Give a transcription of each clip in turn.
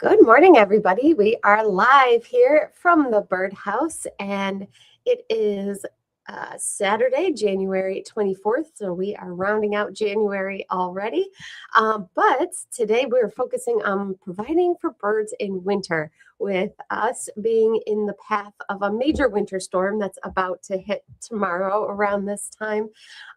Good morning, everybody. We are live here from the birdhouse, and it is Saturday, January 24th. So we are rounding out January already. But today we're focusing on providing for birds in winter, with us being in the path of a major winter storm that's about to hit tomorrow around this time.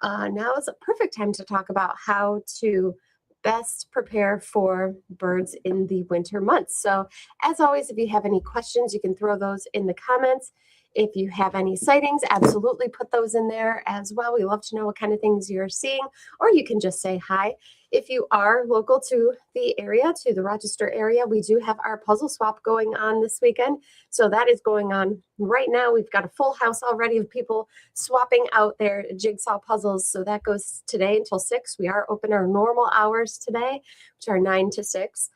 Now is a perfect time to talk about how to best prepare for birds in the winter months. So, as always, if you have any questions, you can throw those in the comments. If you have any sightings, absolutely put those in there as well. We love to know what kind of things you're seeing, or you can just say hi. If you are local to the area, to the Rochester area, we do have our puzzle swap going on this weekend. So that is going on right now. We've got a full house already of people swapping out their jigsaw puzzles. So that goes today until 6. We are open our normal hours today, which are 9 to 6.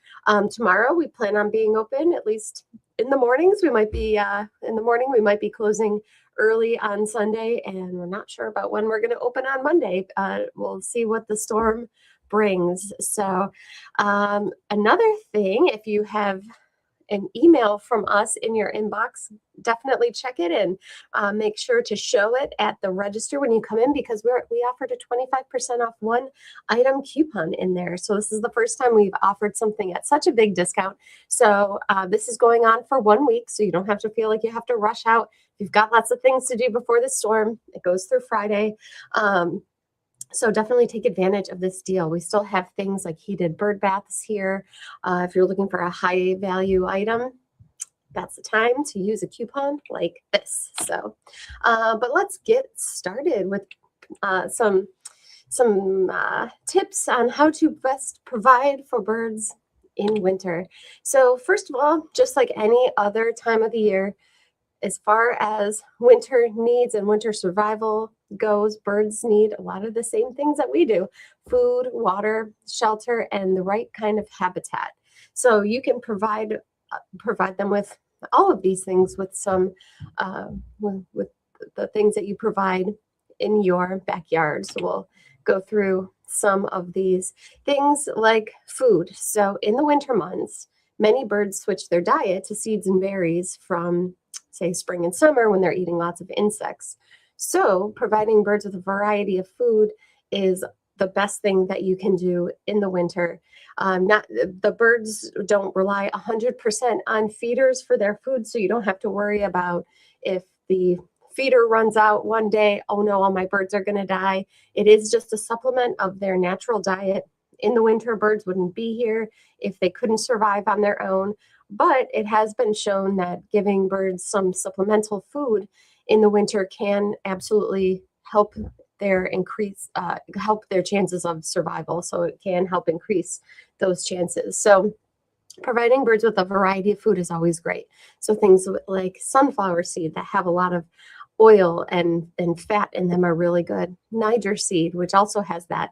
Tomorrow, we plan on being open at least in the mornings. We might be in the morning. We might be closing early on Sunday, and we're not sure about when we're going to open on Monday. We'll see what the storm brings. So, another thing, if you have an email from us in your inbox, definitely check it and make sure to show it at the register when you come in, because we offered a 25% off one item coupon in there. So this is the first time we've offered something at such a big discount. So this is going on for 1 week, so you don't have to feel like you have to rush out. You've got lots of things to do before the storm. It goes through Friday. So definitely take advantage of this deal. We still have things like heated bird baths here. If you're looking for a high value item, that's the time to use a coupon like this. So, but let's get started with some tips on how to best provide for birds in winter. So first of all, just like any other time of the year, as far as winter needs and winter survival goes, birds need a lot of the same things that we do: food, water, shelter, and the right kind of habitat. So you can provide them with all of these things with some with the things that you provide in your backyard. So we'll go through some of these things like food. So in the winter months, many birds switch their diet to seeds and berries from, say, spring and summer, when they're eating lots of insects. So providing birds with a variety of food is the best thing that you can do in the winter. Not the birds don't rely 100% on feeders for their food, so you don't have to worry about if the feeder runs out one day, oh no, all my birds are going to die. It is just a supplement of their natural diet. In the winter, birds wouldn't be here if they couldn't survive on their own. But it has been shown that giving birds some supplemental food in the winter can absolutely help help their chances of survival. So it can help increase those chances. So providing birds with a variety of food is always great. So things like sunflower seed that have a lot of oil and fat in them are really good. Niger seed, which also has that.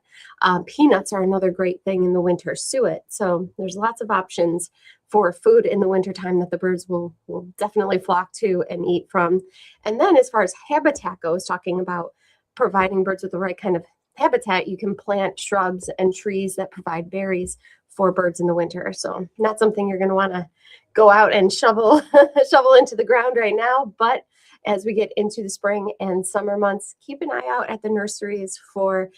Peanuts are another great thing in the winter. Suet. So there's lots of options for food in the wintertime that the birds will definitely flock to and eat from. And then as far as habitat goes, talking about providing birds with the right kind of habitat, you can plant shrubs and trees that provide berries for birds in the winter. So not something you're going to want to go out and shovel into the ground right now, but as we get into the spring and summer months, keep an eye out at the nurseries for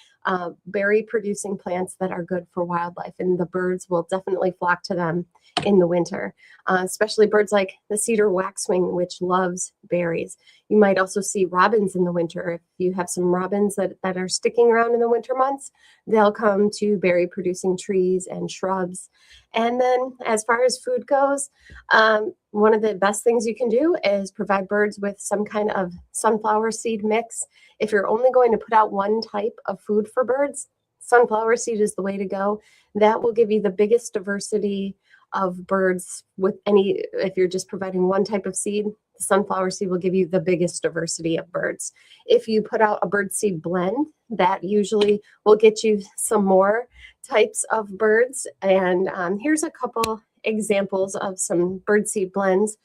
berry producing plants that are good for wildlife, and the birds will definitely flock to them in the winter, especially birds like the cedar waxwing, which loves berries. You might also see robins in the winter. If you have some robins that are sticking around in the winter months, they'll come to berry producing trees and shrubs. And then as far as food goes, one of the best things you can do is provide birds with some kind of sunflower seed mix. If you're only going to put out one type of food for birds, sunflower seed is the way to go. That will give you the biggest diversity of birds if you're just providing one type of seed. The sunflower seed will give you the biggest diversity of birds. If you put out a bird seed blend, that usually will get you some more types of birds. And here's a couple examples of some birdseed blends.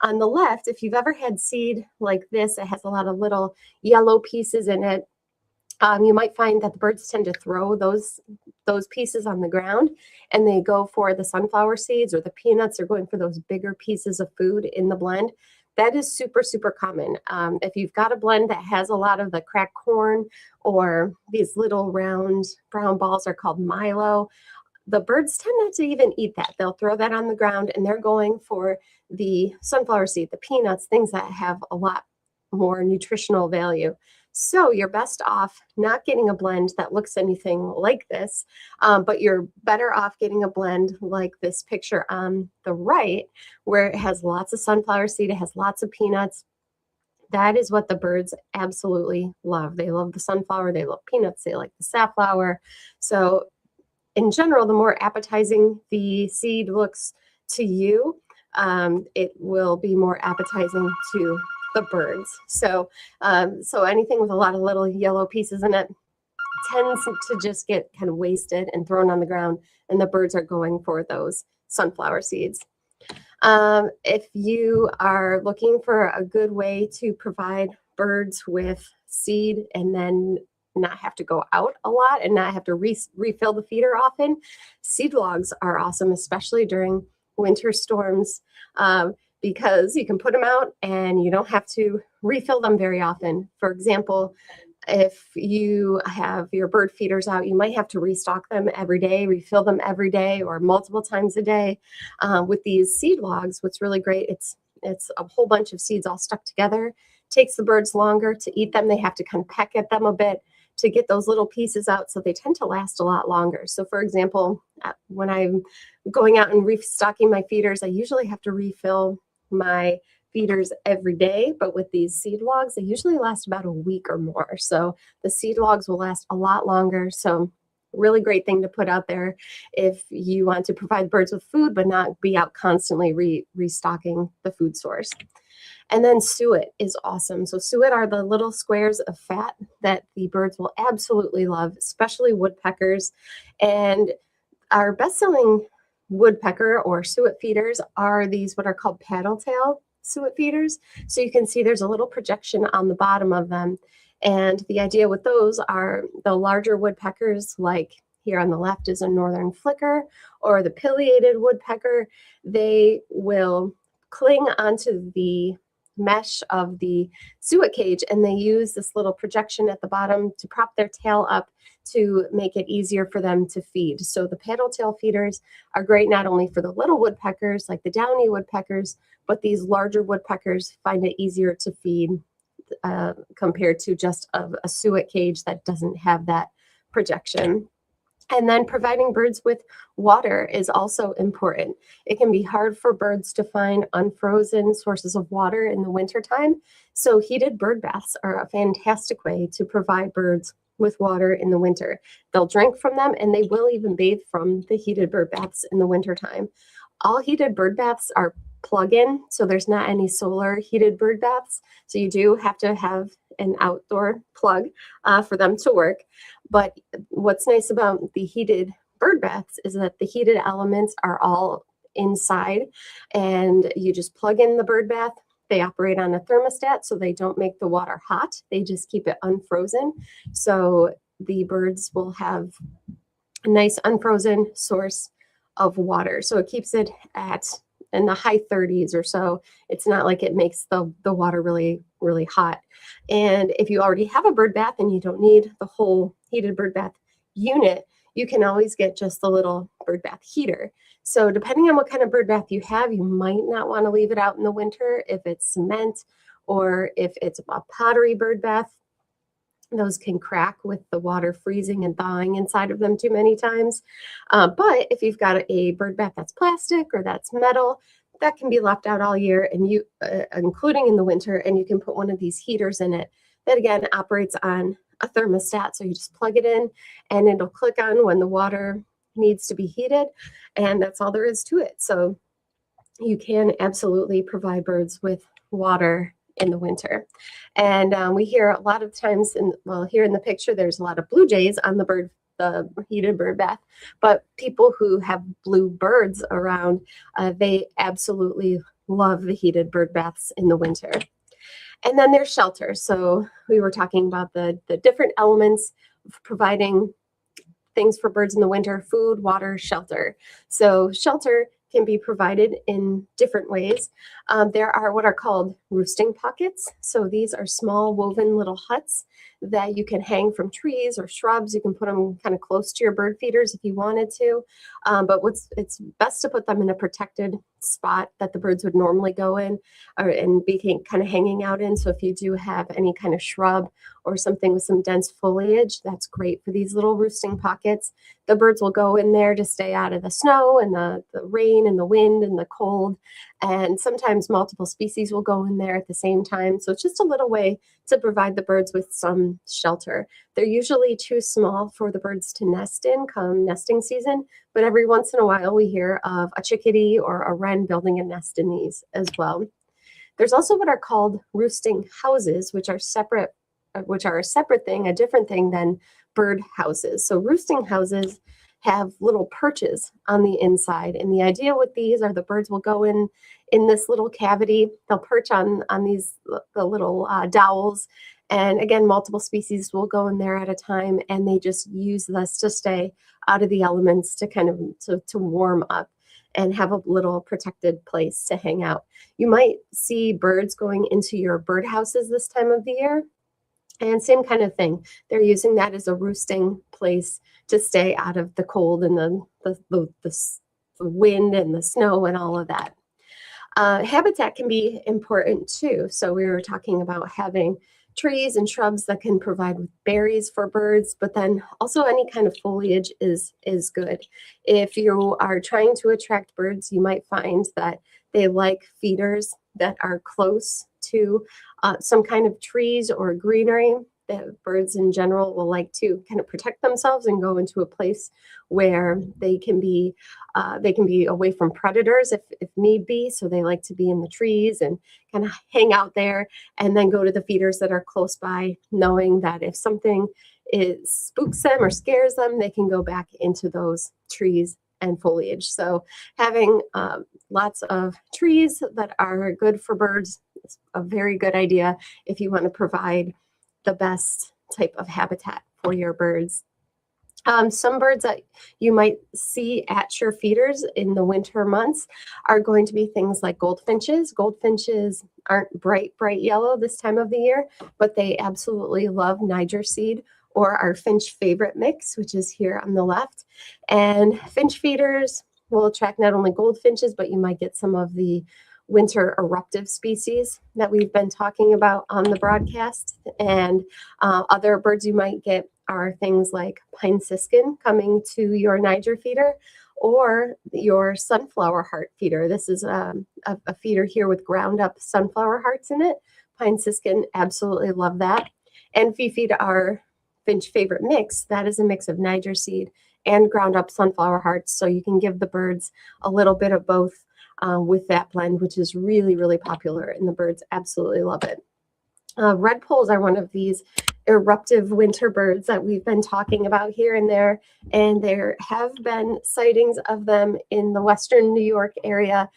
On the left, if you've ever had seed like this, it has a lot of little yellow pieces in it. You might find that the birds tend to throw those pieces on the ground, and they go for the sunflower seeds or the peanuts. They're going for those bigger pieces of food in the blend. That is super, super common. If you've got a blend that has a lot of the cracked corn or these little round brown balls are called Milo, the birds tend not to even eat that. They'll throw that on the ground, and they're going for the sunflower seed, the peanuts, things that have a lot more nutritional value. So you're best off not getting a blend that looks anything like this, but you're better off getting a blend like this picture on the right, where it has lots of sunflower seed, it has lots of peanuts. That is what the birds absolutely love. They love the sunflower, they love peanuts, they like the safflower. So in general, the more appetizing the seed looks to you, it will be more appetizing to the birds. So, so anything with a lot of little yellow pieces in it tends to just get kind of wasted and thrown on the ground, and the birds are going for those sunflower seeds. If you are looking for a good way to provide birds with seed and then not have to go out a lot and not have to refill the feeder often, seed logs are awesome, especially during winter storms, because you can put them out and you don't have to refill them very often. For example, if you have your bird feeders out, you might have to restock them every day, refill them every day or multiple times a day. With these seed logs, what's really great, it's a whole bunch of seeds all stuck together. Takes the birds longer to eat them. They have to kind of peck at them a bit to get those little pieces out, so they tend to last a lot longer. So for example, when I'm going out and restocking my feeders, I usually have to refill my feeders every day, but with these seed logs, they usually last about a week or more. So the seed logs will last a lot longer. So really great thing to put out there if you want to provide birds with food, but not be out constantly restocking the food source. And then suet is awesome. So suet are the little squares of fat that the birds will absolutely love, especially woodpeckers. And our best-selling woodpecker or suet feeders are these what are called paddle tail suet feeders. So you can see there's a little projection on the bottom of them. And the idea with those are the larger woodpeckers, like here on the left is a northern flicker or the pileated woodpecker. They will cling onto the mesh of the suet cage, and they use this little projection at the bottom to prop their tail up to make it easier for them to feed. So the paddle tail feeders are great not only for the little woodpeckers like the downy woodpeckers, but these larger woodpeckers find it easier to feed compared to just a suet cage that doesn't have that projection. And then providing birds with water is also important. It can be hard for birds to find unfrozen sources of water in the wintertime. So heated bird baths are a fantastic way to provide birds with water in the winter. They'll drink from them, and they will even bathe from the heated bird baths in the wintertime. All heated bird baths are plug-in, so there's not any solar heated bird baths. So you do have to have an outdoor plug for them to work. But what's nice about the heated bird baths is that the heated elements are all inside, and you just plug in the bird bath. They operate on a thermostat, so they don't make the water hot. They just keep it unfrozen. So the birds will have a nice unfrozen source of water. So it keeps it at in the high 30s or so. It's not like it makes the water really, really hot. And if you already have a bird bath and you don't need the whole heated bird bath unit, you can always get just the little bird bath heater. So depending on what kind of bird bath you have, you might not want to leave it out in the winter if it's cement or if it's a pottery bird bath. Those can crack with the water freezing and thawing inside of them too many times. But if you've got a bird bath that's plastic or that's metal, that can be left out all year, and you, including in the winter, and you can put one of these heaters in it that again operates on a thermostat. So you just plug it in and it'll click on when the water needs to be heated, and that's all there is to it. So you can absolutely provide birds with water in the winter. And we hear a lot of times, here in the picture, there's a lot of blue jays on the heated bird bath, but people who have blue birds around, they absolutely love the heated bird baths in the winter. And then there's shelter. So we were talking about the different elements of providing things for birds in the winter: food, water, shelter. So shelter can be provided in different ways. There are what are called roosting pockets. So these are small woven little huts that you can hang from trees or shrubs. You can put them kind of close to your bird feeders if you wanted to. But it's best to put them in a protected spot that the birds would normally go in and be kind of hanging out in. So if you do have any kind of shrub or something with some dense foliage, that's great for these little roosting pockets. The birds will go in there to stay out of the snow and the rain and the wind and the cold. And sometimes multiple species will go in there at the same time. So it's just a little way to provide the birds with some shelter. They're usually too small for the birds to nest in come nesting season, but every once in a while we hear of a chickadee or a wren building a nest in these as well. There's also what are called roosting houses, which are a separate thing, a different thing than bird houses. So roosting houses have little perches on the inside, and the idea with these are the birds will go in this little cavity. They'll perch on these the little dowels, and again, multiple species will go in there at a time, and they just use this to stay out of the elements, to kind of to warm up and have a little protected place to hang out. You might see birds going into your bird houses this time of the year. And same kind of thing. They're using that as a roosting place to stay out of the cold and the wind and the snow and all of that. Habitat can be important too. So we were talking about having trees and shrubs that can provide berries for birds, but then also any kind of foliage is good. If you are trying to attract birds, you might find that they like feeders that are close to some kind of trees or greenery. The birds in general will like to kind of protect themselves and go into a place where they can be away from predators if need be. So they like to be in the trees and kind of hang out there, and then go to the feeders that are close by, knowing that if something spooks them or scares them, they can go back into those trees and foliage. So having lots of trees that are good for birds is a very good idea if you want to provide the best type of habitat for your birds. Some birds that you might see at your feeders in the winter months are going to be things like goldfinches. Goldfinches aren't bright yellow this time of the year, but they absolutely love Niger seed, or our finch favorite mix, which is here on the left. And finch feeders will attract not only goldfinches, but you might get some of the winter eruptive species that we've been talking about on the broadcast. And other birds you might get are things like pine siskin coming to your Niger feeder, or your sunflower heart feeder. This is a feeder here with ground up sunflower hearts in it. Pine siskin absolutely love that. And if you feed our finch favorite mix, that is a mix of Niger seed and ground up sunflower hearts. So you can give the birds a little bit of both with that blend, which is really, really popular, and the birds absolutely love it. Redpolls are one of these eruptive winter birds that we've been talking about here and there, and there have been sightings of them in the western New York area.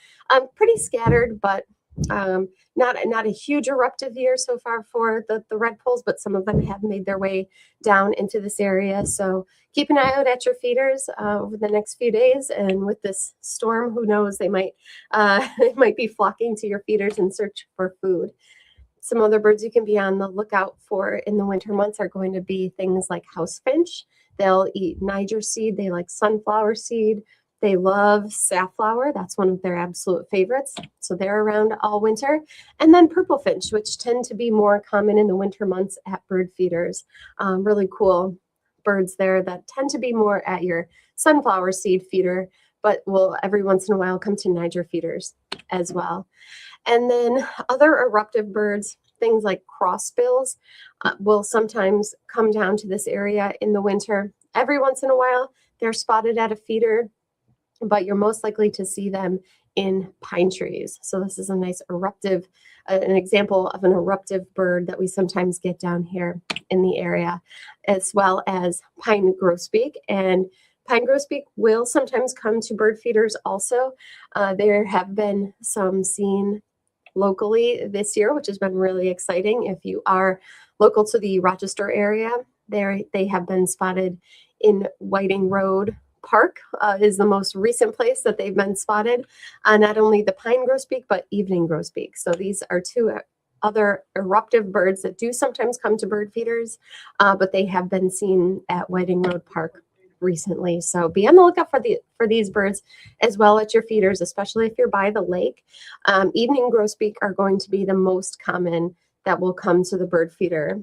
Pretty scattered, but not a huge eruptive year so far for the redpolls, but some of them have made their way down into this area. So keep an eye out at your feeders over the next few days. And with this storm, who knows, they might be flocking to your feeders in search for food. Some other birds you can be on the lookout for in the winter months are going to be things like house finch. They'll eat Niger seed. They like sunflower seed. They love safflower. That's one of their absolute favorites. So they're around all winter. And then purple finch, which tend to be more common in the winter months at bird feeders. Really cool birds there that tend to be more at your sunflower seed feeder, but will every once in a while come to Niger feeders as well. And then other eruptive birds, things like crossbills, will sometimes come down to this area in the winter. Every once in a while, they're spotted at a feeder, but you're most likely to see them in pine trees. So this is a nice eruptive, an example of an eruptive bird that we sometimes get down here in the area, as well as pine grosbeak. And pine grosbeak will sometimes come to bird feeders also. There have been some seen locally this year, which has been really exciting. If you are local to the Rochester area, they have been spotted in Whiting Road Park is the most recent place that they've been spotted. Not only the pine grosbeak, but evening grosbeak. So these are two other eruptive birds that do sometimes come to bird feeders, but they have been seen at Whiting Road Park recently. So be on the lookout for these birds as well at your feeders, especially if you're by the lake. Evening grosbeak are going to be the most common that will come to the bird feeder,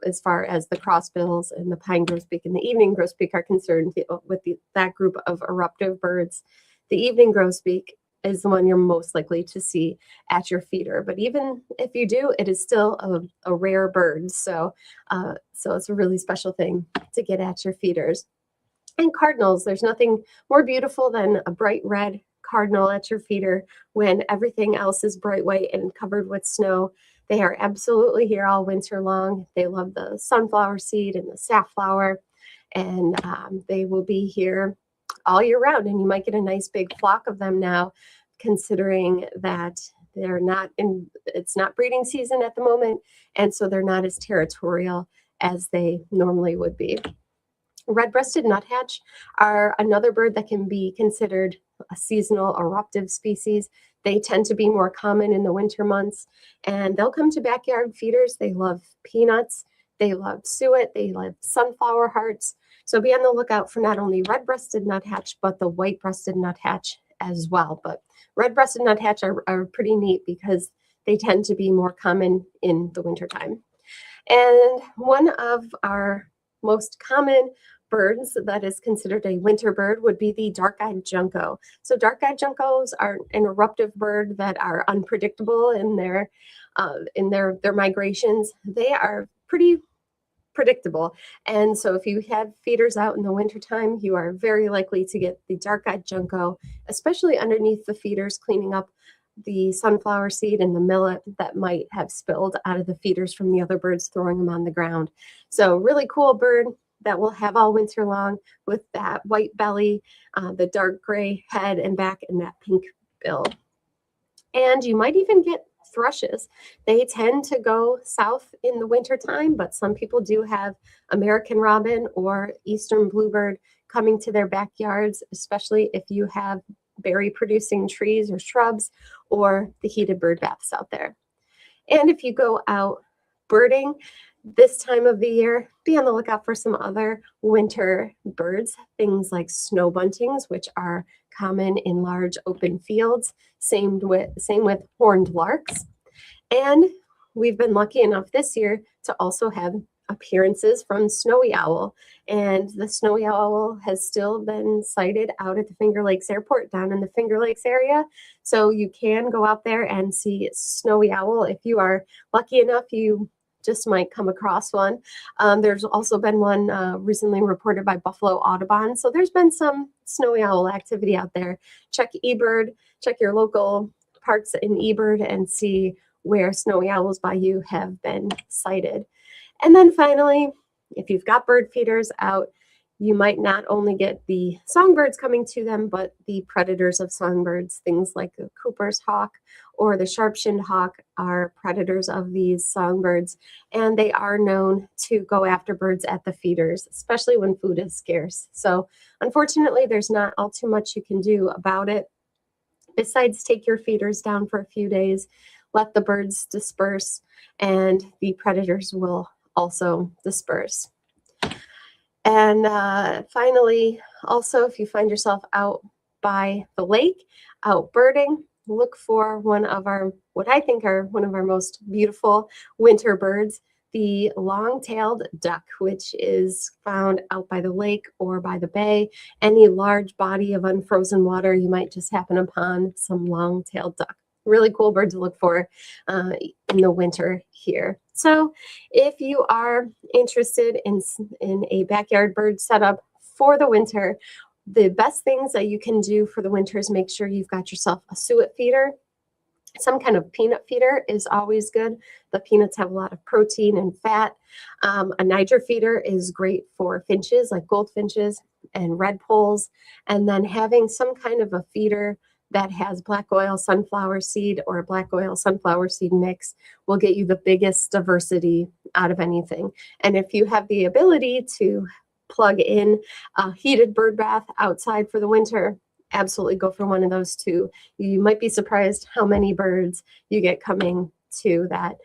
as far as the crossbills and the pine grosbeak and the evening grosbeak are concerned with that group of eruptive birds. The evening grosbeak is the one you're most likely to see at your feeder. But even if you do, it is still a rare bird. So it's a really special thing to get at your feeders. And cardinals, there's nothing more beautiful than a bright red cardinal at your feeder when everything else is bright white and covered with snow. They are absolutely here all winter long. They love the sunflower seed and the safflower, and they will be here all year round. And you might get a nice big flock of them now, considering that it's not breeding season at the moment, and so they're not as territorial as they normally would be. Red-breasted nuthatch are another bird that can be considered a seasonal eruptive species. They tend to be more common in the winter months, and they'll come to backyard feeders. They love peanuts, they love suet, they love sunflower hearts. So be on the lookout for not only red-breasted nuthatch, but the white-breasted nuthatch as well. But red-breasted nuthatch are pretty neat because they tend to be more common in the wintertime. And one of our most common birds that is considered a winter bird would be the dark-eyed junco. So dark-eyed juncos are an eruptive bird that are unpredictable in their migrations. They are pretty predictable. And so if you have feeders out in the wintertime, you are very likely to get the dark-eyed junco, especially underneath the feeders, cleaning up the sunflower seed and the millet that might have spilled out of the feeders from the other birds throwing them on the ground. So really cool bird that we'll have all winter long with that white belly, the dark gray head and back, and that pink bill. And you might even get thrushes. They tend to go south in the wintertime, but some people do have American robin or eastern bluebird coming to their backyards, especially if you have berry producing trees or shrubs or the heated bird baths out there. And if you go out birding this time of the year, be on the lookout for some other winter birds, things like snow buntings, which are common in large open fields. Same with horned larks. And we've been lucky enough this year to also have appearances from snowy owl. And the snowy owl has still been sighted out at the Finger Lakes Airport down in the Finger Lakes area. So you can go out there and see snowy owl. If you are lucky enough, you just might come across one. There's also been one recently reported by Buffalo Audubon. So there's been some snowy owl activity out there. Check eBird, check your local parks in eBird and see where snowy owls by you have been sighted. And then finally, if you've got bird feeders out, you might not only get the songbirds coming to them, but the predators of songbirds, things like the Cooper's hawk or the sharp-shinned hawk are predators of these songbirds, and they are known to go after birds at the feeders, especially when food is scarce. So unfortunately, there's not all too much you can do about it, besides take your feeders down for a few days, let the birds disperse, and the predators will also disperse. And finally, also, if you find yourself out by the lake, out birding, look for one of our, what I think are one of our most beautiful winter birds, the long-tailed duck, which is found out by the lake or by the bay. Any large body of unfrozen water, you might just happen upon some long-tailed duck. Really cool bird to look for in the winter here. So if you are interested in a backyard bird setup for the winter, the best things that you can do for the winter is make sure you've got yourself a suet feeder. Some kind of peanut feeder is always good. The peanuts have a lot of protein and fat. A Niger feeder is great for finches like goldfinches and red poles. And then having some kind of a feeder that has black oil sunflower seed or a black oil sunflower seed mix will get you the biggest diversity out of anything. And if you have the ability to plug in a heated bird bath outside for the winter, absolutely go for one of those too. You might be surprised how many birds you get coming to that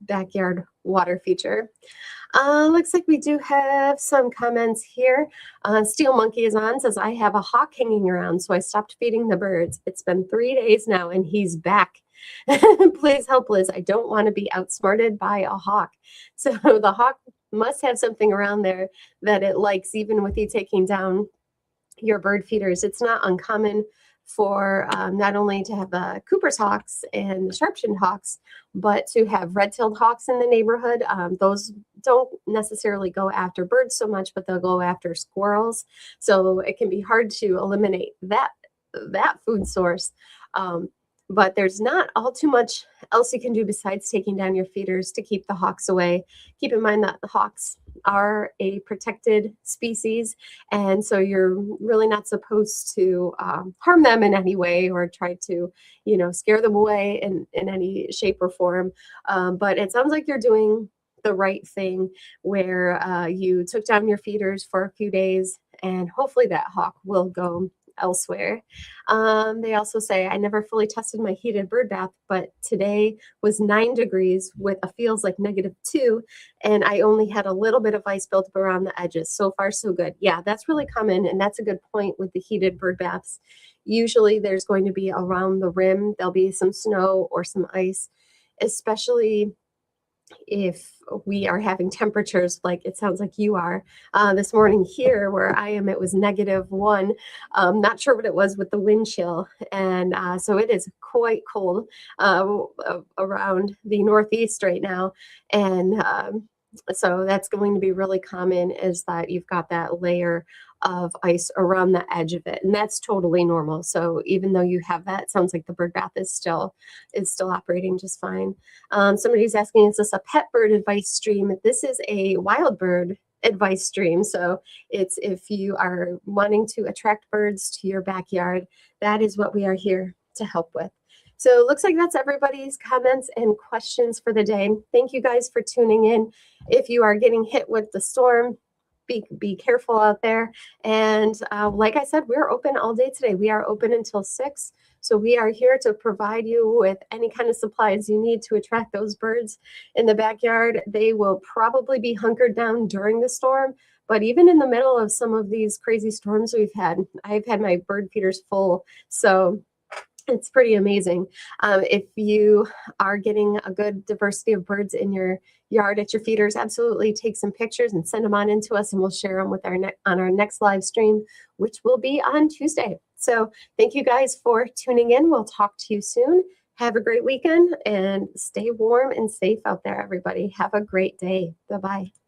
backyard water feature. Looks like we do have some comments here. Steel Monkey is on, says, I have a hawk hanging around, so I stopped feeding the birds. It's been 3 days now, and he's back. Please help, Liz. I don't want to be outsmarted by a hawk. So the hawk must have something around there that it likes, even with you taking down your bird feeders. It's not uncommon for not only to have Cooper's hawks and sharp-shinned hawks, but to have red-tailed hawks in the neighborhood. Those don't necessarily go after birds so much, but they'll go after squirrels. So it can be hard to eliminate that food source. But there's not all too much else you can do besides taking down your feeders to keep the hawks away. Keep in mind that the hawks are a protected species, and so you're really not supposed to harm them in any way or try to, scare them away in any shape or form. But it sounds like you're doing the right thing where you took down your feeders for a few days, and hopefully that hawk will go elsewhere. They also say, I never fully tested my heated bird bath, but today was 9 degrees with a feels like -2, and I only had a little bit of ice built up around the edges. So far, so good. Yeah, that's really common, and that's a good point with the heated bird baths. Usually there's going to be around the rim, there'll be some snow or some ice, especially if we are having temperatures like it sounds like you are. This morning here where I am, it was -1. Not sure what it was with the wind chill. And so it is quite cold around the Northeast right now. And so that's going to be really common, is that you've got that layer of ice around the edge of it, and that's totally normal. So even though you have that, it sounds like the bird bath is still operating just fine. Somebody's asking, is this a pet bird advice stream? This is a wild bird advice stream. So it's if you are wanting to attract birds to your backyard, that is what we are here to help with. So it looks like that's everybody's comments and questions for the day. Thank you guys for tuning in. If you are getting hit with the storm, be careful out there. And like I said, we're open all day today. We are open until 6. So we are here to provide you with any kind of supplies you need to attract those birds in the backyard. They will probably be hunkered down during the storm, but even in the middle of some of these crazy storms we've had, I've had my bird feeders full. So it's pretty amazing. If you are getting a good diversity of birds in your yard at your feeders, absolutely take some pictures and send them on in to us, and we'll share them with on our next live stream, which will be on Tuesday. So thank you guys for tuning in. We'll talk to you soon. Have a great weekend and stay warm and safe out there, everybody. Have a great day. Bye-bye.